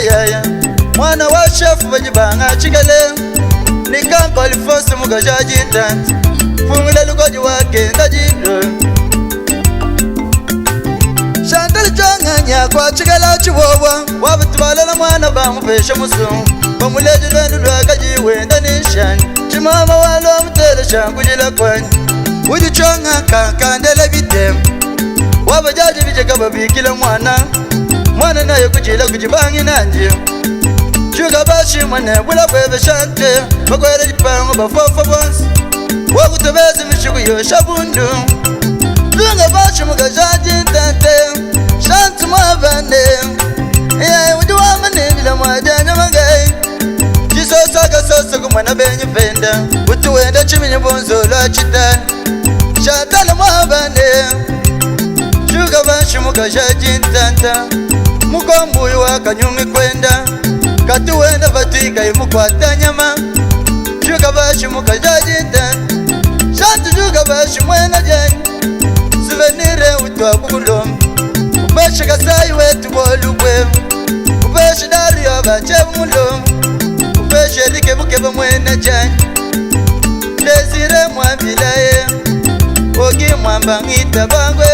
yaya mwana wa chef bajibanga chikale nikanko alifonse mugajaji intanti fungile lugoji wake ndajidro Chantal changanya kwa chikala chiwowa wabitubalala mwana bamupesha musungu bamuleji lwendu lwakajiwe ndanishani chimama walo mutele shangujila kwani ujichonga kankandele bitemu wabajaji bijeka babikile mwana naye kujila kujibangi nanje Chuga bashi mwane bula kwebe shante bakwele jipango bafofa bonsi wakutobezi mishugu yosha bundu Lunga bashi mugajaji tante shantu mwabane ujuwa manibila mwajanya mangai Jisosaga sosa kumwana benye fenda utuwenda chiminye bonzo la chita Shatala mwabane Chuga bashi mugajaji tante Mukombuyu wakanyungi kwenda Katuwenda vatika imukwata nyama Chuga bashi mugajaji tante Shantu chuga bashi mwena jani Souvenire utwa kukuloma Upeshi kasayi wetu bolu kwevu Upeshi dari ya bachevu muloma Upeshi erike bukeba mwena jani Desire mwambilaye Ogi mwamba ngita bangwe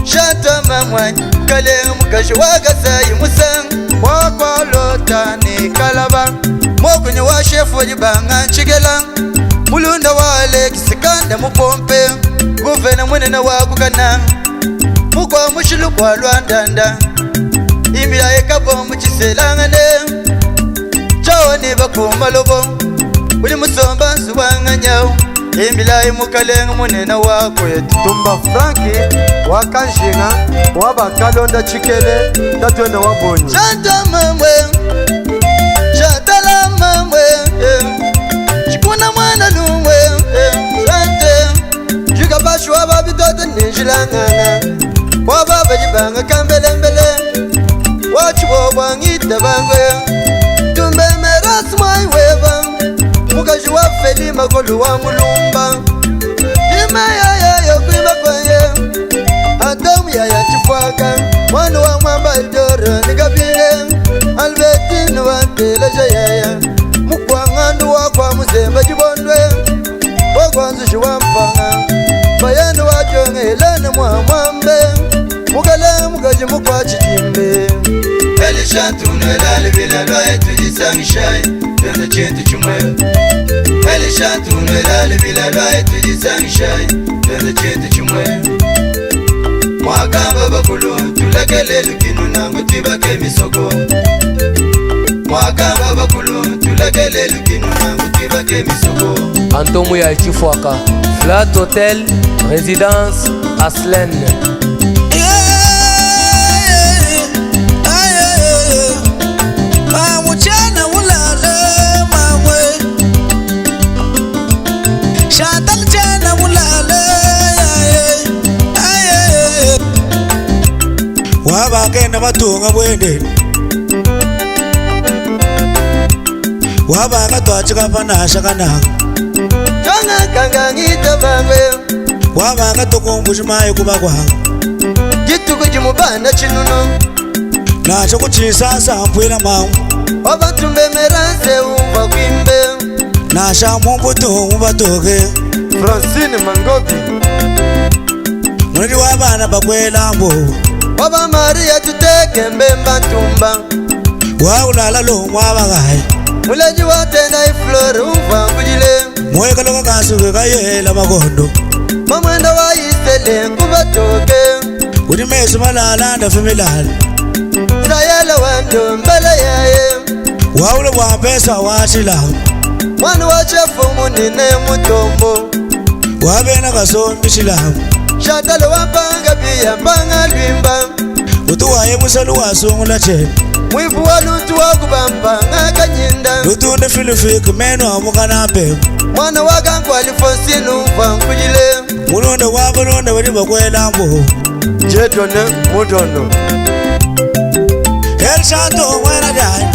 Shanta mamwanyi Kalenga mukashi wakasayi musang Wakwa lota ni kalaba Mokunye wa shefu wajibanga nchigela Mulunda wale kisikanda mupompe Guvena mwenena wakukana Mukwa mushilu kwa luandanda Imila ekabo muchiselangane Chawa ni bakuma lobo Uli musomba nsuwanga nyao Imila imukalenga mwenena wako yetu Tumba Franki wakanshinga wabakalonda chikele tatwenda wabonyi Chanta mamwe Chantala mamwe Chikuna mwana lumwe Chante Chuga bashu wababitote nijilanganga Wababajibanga kambelembele Wachiwo wangita bangwe Tumbe merasi mwaiweva Mukaji wafeli makolu wa mulumba Tima yaya yokwima kwanye Adamu yaya chifwaka Mwana wa mwamba idoro nigabile Albetini wa nteleja yaya Mukwangandu wakwa muzemba jibondwe Wakwanzu shiwampanga Bayenu wajonge ilene mwamwambe Mugale mugaji mukwa chijimbe Elishantu nwelali bila lwae tujisangishaye Tende chintu chumwe Elishantu nwelali bila lwae tujisangishaye Tende chintu chumwe Mwakamba bakulu tulekele lukinu nangu tibake misoko Mwakamba bakulu tulekele lukinu nangu tibake misoko Antomu ya Chifwaka Flat Hotel Résidence Aslen Mamuchana mulale mamwe Chantal chana mulale Wabagenda batunga bwende Wabaga twachika panasha kananga Changa kanga ngita bangwe Wabaga tukumbusha maye kuba kwanga Gituku jimubanda chinuno Nacho kuchisasa mpwila mamu Wabatumbe meranse umva kwimbe Nasha mungu tumu batoke Francine Mangobi Mweli wabana bakwela mbo Waba Maria tuteke mbemba ntumba Waulala lo mwabagaye Muleji watenda iflore umva kujile Mweka loka kasuke kayela makondo Mamwenda wa isele kubatoke Kuni mesu malala femilala Sayela wando mbele yaye Waula wapesa wachila Mwana wa chefu munine mutombo Wabena kasombi chilamu Shatale wapanga pia mpanga lwimba Utuwaye musalu wasungula chene Mwifu wa lutu wa kubampanga kanyinda Lutunde filifiki menu amukana pemu Mwana waka kwa alifonsinu mfankujile Mulunde wabulunde wadi bakwela mbo Jedone Mudono El Santo mwena jai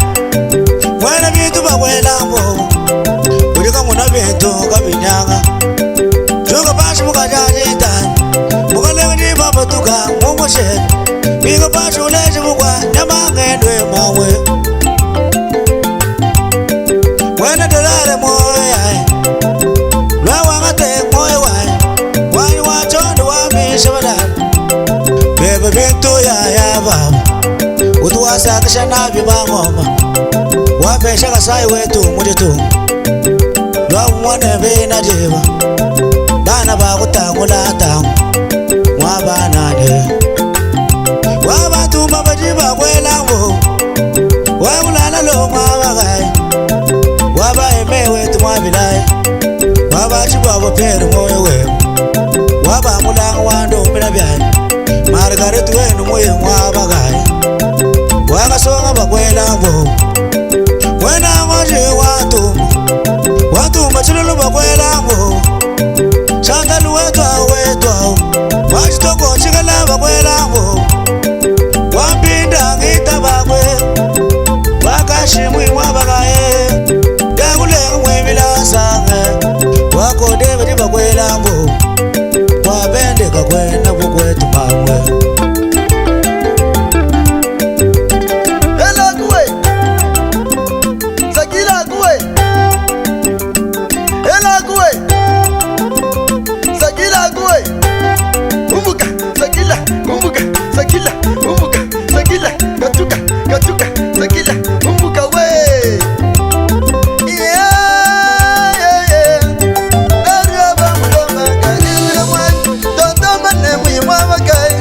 Mwena bitu bakwela mbo Ulika muna bintu kabinyanga Chuka bashi muka jaji itani Muka lewe ni baba tuka mungu shed Bigo pacho leje bugwa Nyamangedwe mawe Wena delare moya Lwa wangate moya wai Wani wachondo wamisha badani Bebe bintu ya baba Utuwasa kisha nabi bangoma Wapesha kasai wetu mujitu Lwa mwane bina jiba Bana bakutangula tangu Mwabanane Wabatuma bajiba kwelango Wabulala lo mwabagai Wabaeme wetu mwabilai Wabachiba waperu moyo wewe Wabamulanga wando mbina byai Margaretu wenu moyo mwabagai Wakasonga bakwelango Wena ngoji watuma chilulu bakwelango Shangalu wetu Wachitoko chikala bakwelango Wapinda ngita bakwe Wakashimwi mwabagaye Gangulenga mwemila sange Wako David bakwelango Wabende kakwena bukwetu mamwe Ela kuwe Sakila kuwe Ela kuwe Sakila kuwe Umbuka Sakila Umbuka Sakila Umbuka Sakila Katuka Katuka Sakila Umbuka we Naraba muloma kalila mwan Totoma nemu yimwabakai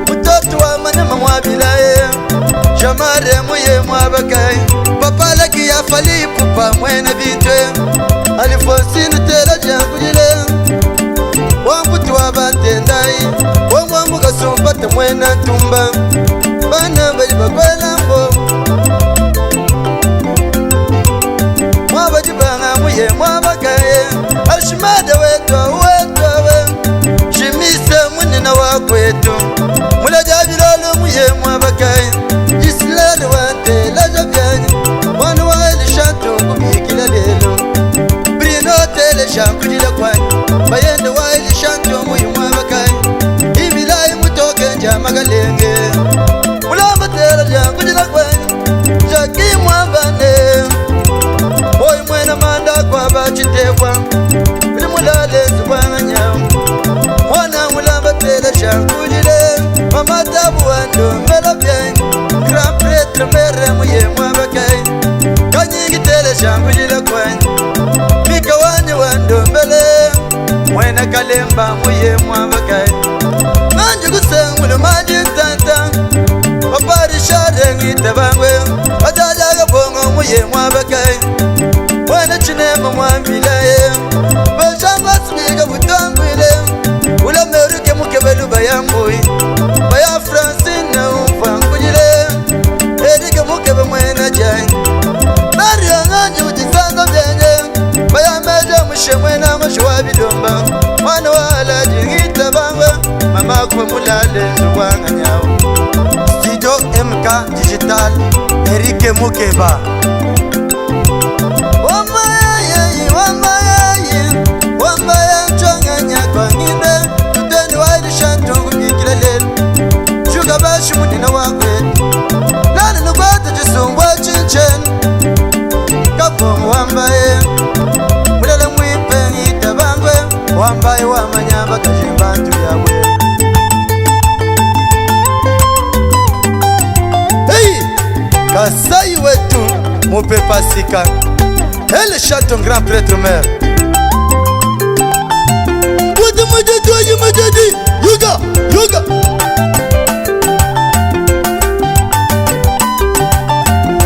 Mutoto wa manema mwabilaye Jamare muye mwabakai Papalaki ya falipu pa mwene bintwe Alifonsini tela jangujile Wambutu wa batendai Wamwamuka sumpate mwena tumba Bana bali bakwelambo Mwabajibanga muye mwabakaye Alshimada wetu Shimise munina wakwetu Mulajabirolo muye mwabakaye Jisilari wate lajabyanyi Wanu wa elishantu kubikila lelo Brino tele shankujila kwani Bayende wa elishantu muye mwabakaye Ibilayi mutoke njamagalenge Mulamba tele shankujila kwani Jaki mwabane Oy mwena manda kwa bachitekwa Bili mulale zubanga nyao Mwana mulamba tele shankujile Mama tabu wando mela bien Grand prêtre mere muye mwabakaye Kanyingi tele shankujile kwani Mika wani wando mbele Mwena kalemba muye mwabakaye Manji kusengulu manji tanta Wapari shade ngite bangwe Wajajaga bongo muye mwabakaye Mwena chinema mwambilaye Bashangwa smiga butangwile Ula meruke mukebelu bayambui Baya Francine umfangujile Erike mukebe mwena jai Nari yanganji ujisanga byenye Baya meja mushe mwena mashwa bidomba Mwana wala jingita bangwe Mama kwa mulale zubanga nyao Studio MK Digital Erike Mukeba Wambaya chonganya kwa nginde Tuteni wa ilishantu kubikila lelu Shuka bashi munina wakwe Nani nukwata jisumbwa chinchen Kapomu wambaye Mulele mwipe ngita bangwe Wambaye wamanyamba kajimbantu yawe Hey! Kasai wetu mupe pasika Elle chante un grand prêtre mère Wada majadi Yoga Yoga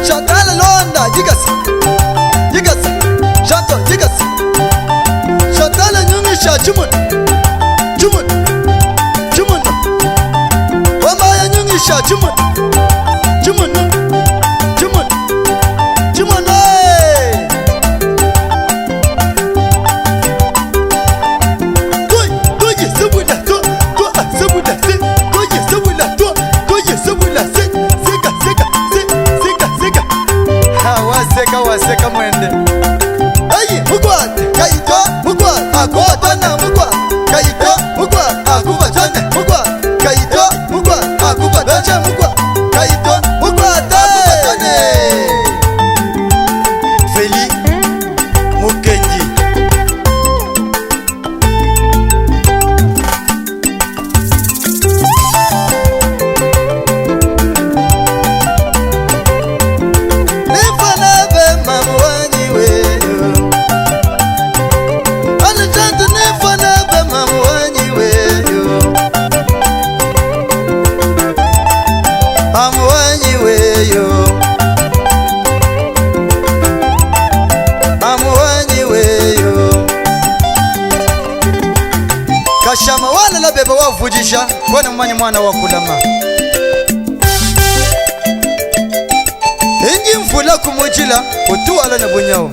Chantala londa Jigas Jigas Chanto Jigas Chantala nyungisha Chumun Chumun Chumun Wambaya nyungisha Chumun Chumun Chumun Chumun Waseka mwende Ayi mugwate Kaito mugwate Akota na mugwate beba wavujisha kone mmanyi mwana wakulama inji mfula kumujila utuwala na bunyawo